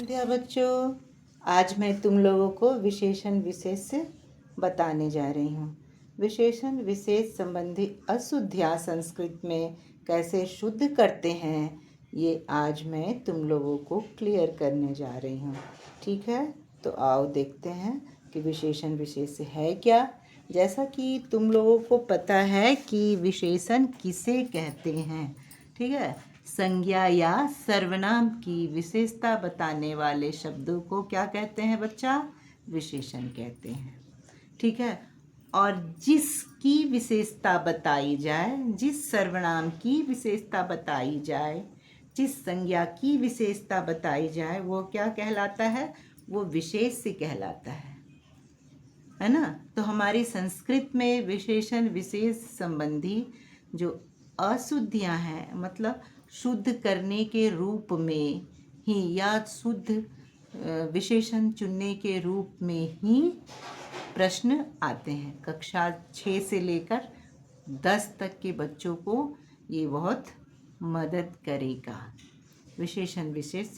संध्या बच्चों, आज मैं तुम लोगों को विशेषण विशेष बताने जा रही हूँ। विशेषण विशेष संबंधी अशुद्धियाँ संस्कृत में कैसे शुद्ध करते हैं, ये आज मैं तुम लोगों को क्लियर करने जा रही हूँ। ठीक है, तो आओ देखते हैं कि विशेषण विशेष है क्या। जैसा कि तुम लोगों को पता है कि विशेषण किसे कहते हैं। ठीक है, संज्ञा या सर्वनाम की विशेषता बताने वाले शब्दों को क्या कहते हैं बच्चा? विशेषण कहते हैं। ठीक है, और जिसकी विशेषता बताई जाए, जिस सर्वनाम की विशेषता बताई जाए, जिस संज्ञा की विशेषता बताई जाए, वो क्या कहलाता है? वो विशेष्य कहलाता है ना। तो हमारी संस्कृत में विशेषण विशेष संबंधी जो अशुद्धियाँ हैं, मतलब शुद्ध करने के रूप में ही या शुद्ध विशेषण चुनने के रूप में ही प्रश्न आते हैं। कक्षा 6 से लेकर 10 तक के बच्चों को ये बहुत मदद करेगा विशेषण विशेष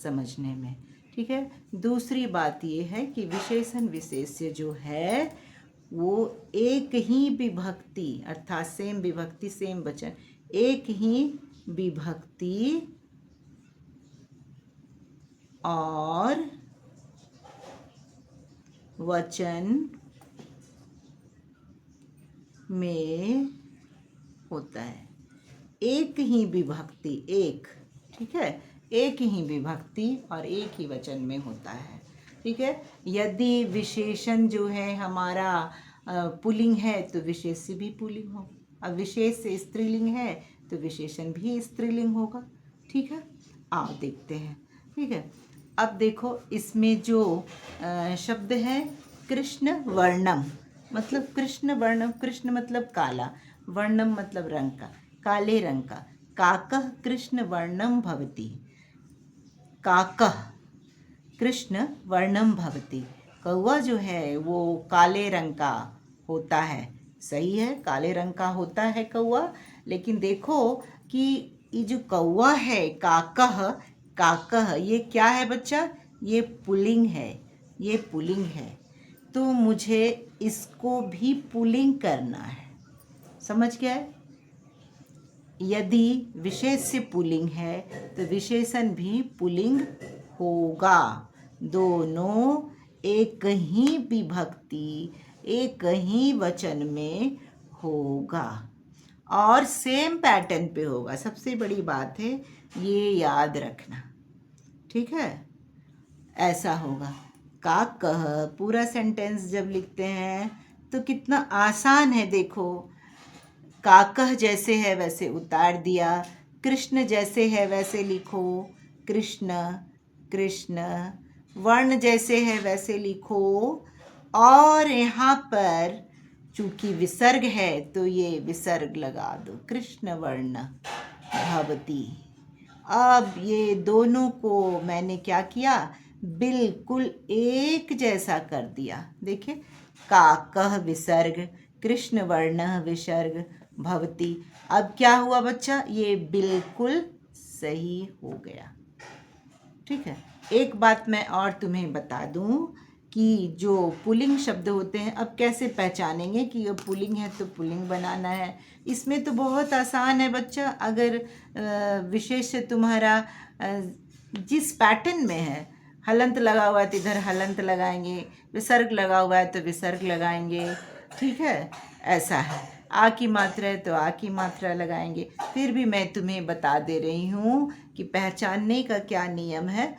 समझने में। ठीक है, दूसरी बात ये है कि विशेषण विशेष्य जो है वो एक ही विभक्ति अर्थात सेम विभक्ति सेम वचन, एक ही विभक्ति और वचन में होता है। एक ही विभक्ति, एक, ठीक है, एक ही विभक्ति और एक ही वचन में होता है। ठीक है, यदि विशेषण जो है हमारा पुल्लिंग है तो विशेष्य भी पुल्लिंग हो, अब विशेष से स्त्रीलिंग है तो विशेषण भी स्त्रीलिंग होगा। ठीक है, आओ देखते हैं। ठीक है, अब देखो इसमें जो शब्द है कृष्ण वर्णम, मतलब कृष्ण वर्णम, कृष्ण मतलब काला, वर्णम मतलब रंग का, काले रंग का। काकः कृष्ण वर्णम भवति, काकः कृष्ण वर्णम भवति, कौवा जो है वो काले रंग का होता है। सही है, काले रंग का होता है कौवा, लेकिन देखो कि ये जो कौवा है काकः, काकः ये क्या है बच्चा? ये पुल्लिंग है, ये पुल्लिंग है, तो मुझे इसको भी पुल्लिंग करना है। समझ गया है? यदि विशेष्य पुल्लिंग है तो विशेषण भी पुल्लिंग होगा। दोनों एक ही विभक्ति एक ही वचन में होगा और सेम पैटर्न पे होगा। सबसे बड़ी बात है ये याद रखना। ठीक है, ऐसा होगा। काकः पूरा सेंटेंस जब लिखते हैं तो कितना आसान है, देखो काकः जैसे है वैसे उतार दिया, कृष्ण जैसे है वैसे लिखो कृष्ण, कृष्ण, वर्ण जैसे है वैसे लिखो, और यहाँ पर चूंकि विसर्ग है तो ये विसर्ग लगा दो, कृष्ण वर्ण भवति। अब ये दोनों को मैंने क्या किया? बिल्कुल एक जैसा कर दिया। देखिए, काकः विसर्ग, कृष्ण वर्णः विसर्ग भवति। अब क्या हुआ बच्चा? ये बिल्कुल सही हो गया। ठीक है, एक बात मैं और तुम्हें बता दूं कि जो पुल्लिंग शब्द होते हैं, अब कैसे पहचानेंगे कि ये पुल्लिंग है तो पुल्लिंग बनाना है। इसमें तो बहुत आसान है बच्चा, अगर विशेष तुम्हारा जिस पैटर्न में है, हलंत लगा हुआ है तो इधर हलंत लगाएंगे, विसर्ग लगा हुआ है तो विसर्ग लगाएंगे। ठीक है, ऐसा है। आ की मात्रा है तो आ की मात्रा लगाएंगे। फिर भी मैं तुम्हें बता दे रही हूँ कि पहचानने का क्या नियम है।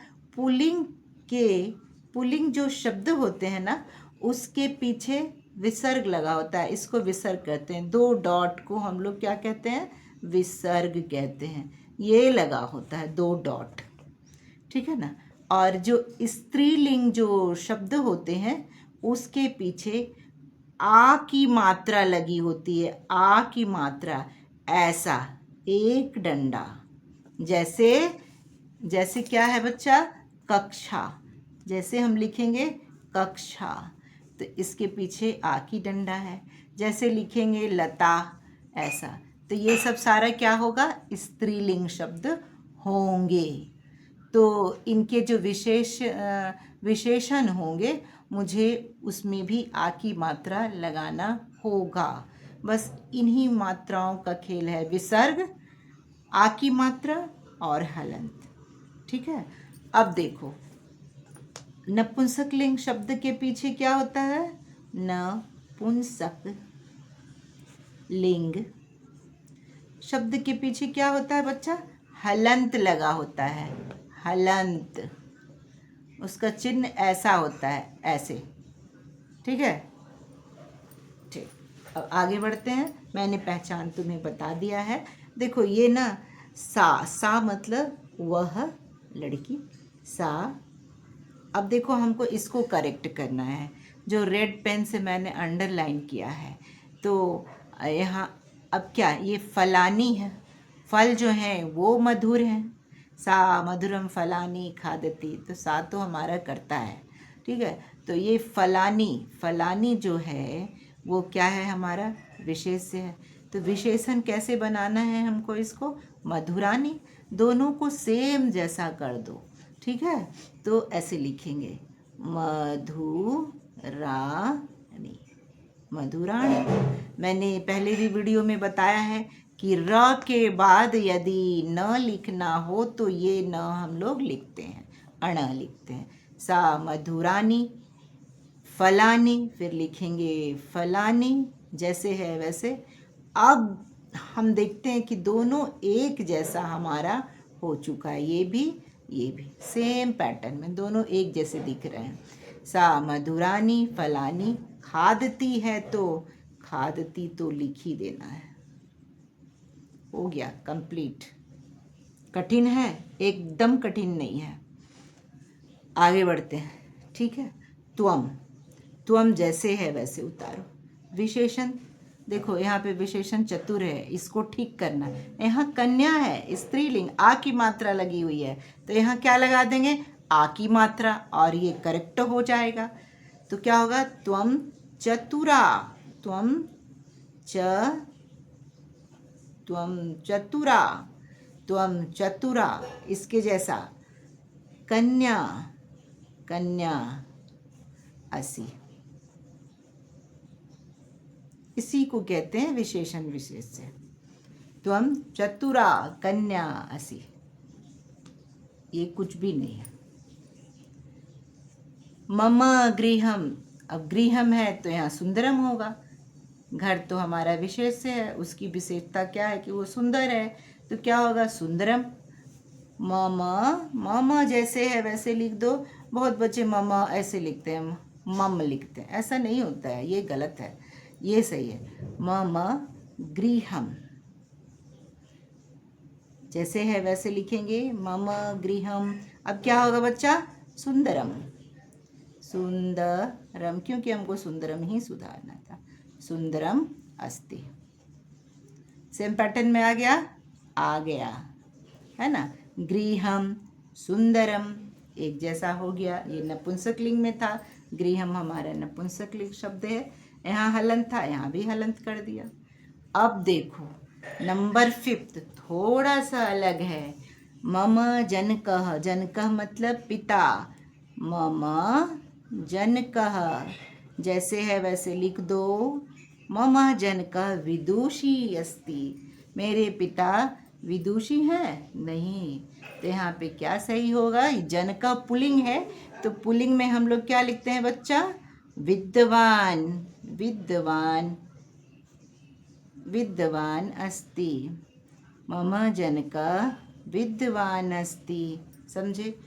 पुल्लिंग जो शब्द होते हैं ना, उसके पीछे विसर्ग लगा होता है, इसको विसर्ग कहते हैं। 2 डॉट को हम लोग क्या कहते हैं? विसर्ग कहते हैं। ये लगा होता है 2 डॉट, ठीक है ना। और जो स्त्रीलिंग जो शब्द होते हैं उसके पीछे आ की मात्रा लगी होती है, आ की मात्रा, ऐसा एक डंडा, जैसे जैसे क्या है बच्चा? कक्षा, जैसे हम लिखेंगे कक्षा तो इसके पीछे आ की डंडा है। जैसे लिखेंगे लता, ऐसा, तो ये सब सारा क्या होगा? स्त्रीलिंग शब्द होंगे। तो इनके जो विशेषण होंगे मुझे उसमें भी आ की मात्रा लगाना होगा। बस इन्हीं मात्राओं का खेल है, विसर्ग, आ की मात्रा और हलंत। ठीक है। अब देखो, नपुंसकलिंग शब्द के पीछे क्या होता है? नपुंसक लिंग शब्द के पीछे क्या होता है बच्चा? हलंत लगा होता है, हलंत। उसका चिन्ह ऐसा होता है, ऐसे। ठीक है, ठीक। अब आगे बढ़ते हैं। मैंने पहचान तुम्हें बता दिया है। देखो ये ना, सा मतलब वह लड़की, सा। अब देखो हमको इसको करेक्ट करना है, जो रेड पेन से मैंने अंडरलाइन किया है। तो यहाँ अब क्या, ये फलानी है, फल जो हैं वो मधुर हैं। सा मधुरम फलानी खादती, तो सा तो हमारा करता है। ठीक है, तो ये फलानी, फलानी जो है वो क्या है? हमारा विशेष्य है। तो विशेषण कैसे बनाना है हमको? इसको मधुरानी, दोनों को सेम जैसा कर दो। ठीक है, तो ऐसे लिखेंगे, मधुरानी, मधुरानी। मैंने पहले भी वीडियो में बताया है कि र के बाद यदि न लिखना हो तो ये न हम लोग लिखते हैं, अण लिखते हैं। सा मधुरानी, फलानी, फिर लिखेंगे फलानी, जैसे है वैसे। अब हम देखते हैं कि दोनों एक जैसा हमारा हो चुका है, ये भी सेम पैटर्न में दोनों एक जैसे दिख रहे हैं। सा मधुरानी फलानी, खादती है तो खादती तो लिख ही देना है। हो गया कंप्लीट। कठिन है? एकदम कठिन नहीं है। आगे बढ़ते हैं। ठीक है, त्वम, त्वम जैसे है वैसे उतारो। विशेषण देखो, यहाँ पे विशेषण चतुर है, इसको ठीक करना। यहाँ कन्या है, स्त्रीलिंग, आ की मात्रा लगी हुई है, तो यहाँ क्या लगा देंगे? आ की मात्रा, और ये करेक्ट हो जाएगा। तो क्या होगा? त्वम चतुरा, त्वम चतुरा, त्वम चतुरा। इसके जैसा कन्या, कन्या असी। इसी को कहते हैं विशेषण विशेष्य। त्वम चतुरा कन्या असी, ये कुछ भी नहीं है। मम गृहम, अब गृहम है तो यहाँ सुंदरम होगा। घर तो हमारा विशेष्य है, उसकी विशेषता क्या है कि वो सुंदर है, तो क्या होगा? सुंदरम। मम, मम जैसे है वैसे लिख दो। बहुत बच्चे मम ऐसे लिखते हैं, मम लिखते हैं, ऐसा नहीं होता है, ये गलत है, ये सही है। मम गृहम, जैसे है वैसे लिखेंगे, मम गृहम। अब क्या होगा बच्चा? सुंदरम, सुंदरम, क्योंकि हमको सुंदरम ही सुधारना था। सुंदरम अस्ति। सेम पैटर्न में आ गया? आ गया है ना। गृहम, सुंदरम एक जैसा हो गया। ये नपुंसकलिंग में था, गृहम हमारा नपुंसकलिंग शब्द है। यहाँ हलंत था, यहाँ भी हलंत कर दिया। अब देखो नंबर 5 थोड़ा सा अलग है। मम जनकः, जनकः मतलब पिता। मम जनकः, जैसे है वैसे लिख दो। मम जनकः विदुषी अस्ति, मेरे पिता विदुषी हैं? नहीं, तो यहाँ पे क्या सही होगा? जन का पुल्लिंग है, तो पुल्लिंग में हम लोग क्या लिखते हैं बच्चा? विद्वान, विद्वान, विद्वान अस्ति। मम जनका विद्वान अस्ति। समझे?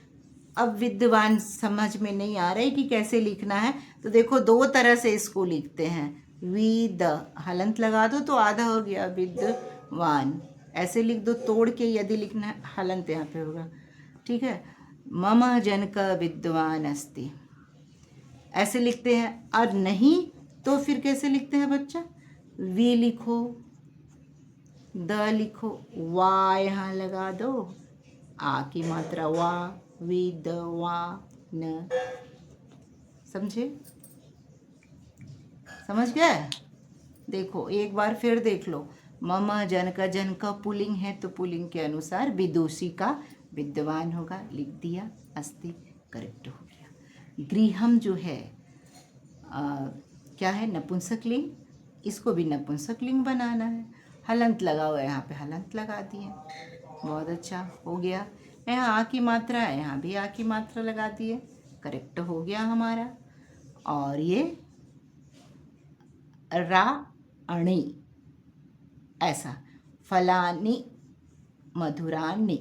अब विद्वान समझ में नहीं आ रहा है कि कैसे लिखना है, तो देखो दो तरह से इसको लिखते हैं। विद, हलंत लगा दो तो आधा हो गया, विद्वान ऐसे लिख दो। तोड़ के यदि लिखना है, हलंत यहाँ पे होगा। ठीक है, मम जनका विद्वान अस्ति, ऐसे लिखते हैं। और नहीं तो फिर कैसे लिखते हैं बच्चा? वी लिखो, द लिखो, वा यहाँ लगा दो, आ की मात्रा वा, विद्वान। समझे? समझ गए? देखो एक बार फिर देख लो। मम जनका, जनका पुल्लिंग है तो पुल्लिंग के अनुसार विदुषी का विद्वान होगा, लिख दिया, अस्ति करेक्ट हो गया। गृहम जो है क्या है, नपुंसकलिंग, इसको भी नपुंसकलिंग बनाना है। हलंत लगा हुआ है, यहाँ पे हलंत लगा दिए, बहुत अच्छा हो गया। यहाँ आ की मात्रा है, यहाँ भी आ की मात्रा लगा दिए, करेक्ट हो गया हमारा। और ये राणी, ऐसा फलानी मधुरानी,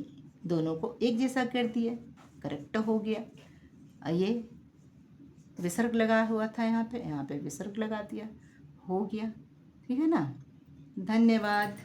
दोनों को एक जैसा कर दिए, करेक्ट हो गया। ये विसर्ग लगा हुआ था यहाँ पे विसर्ग लगा दिया, हो गया। ठीक है ना, धन्यवाद।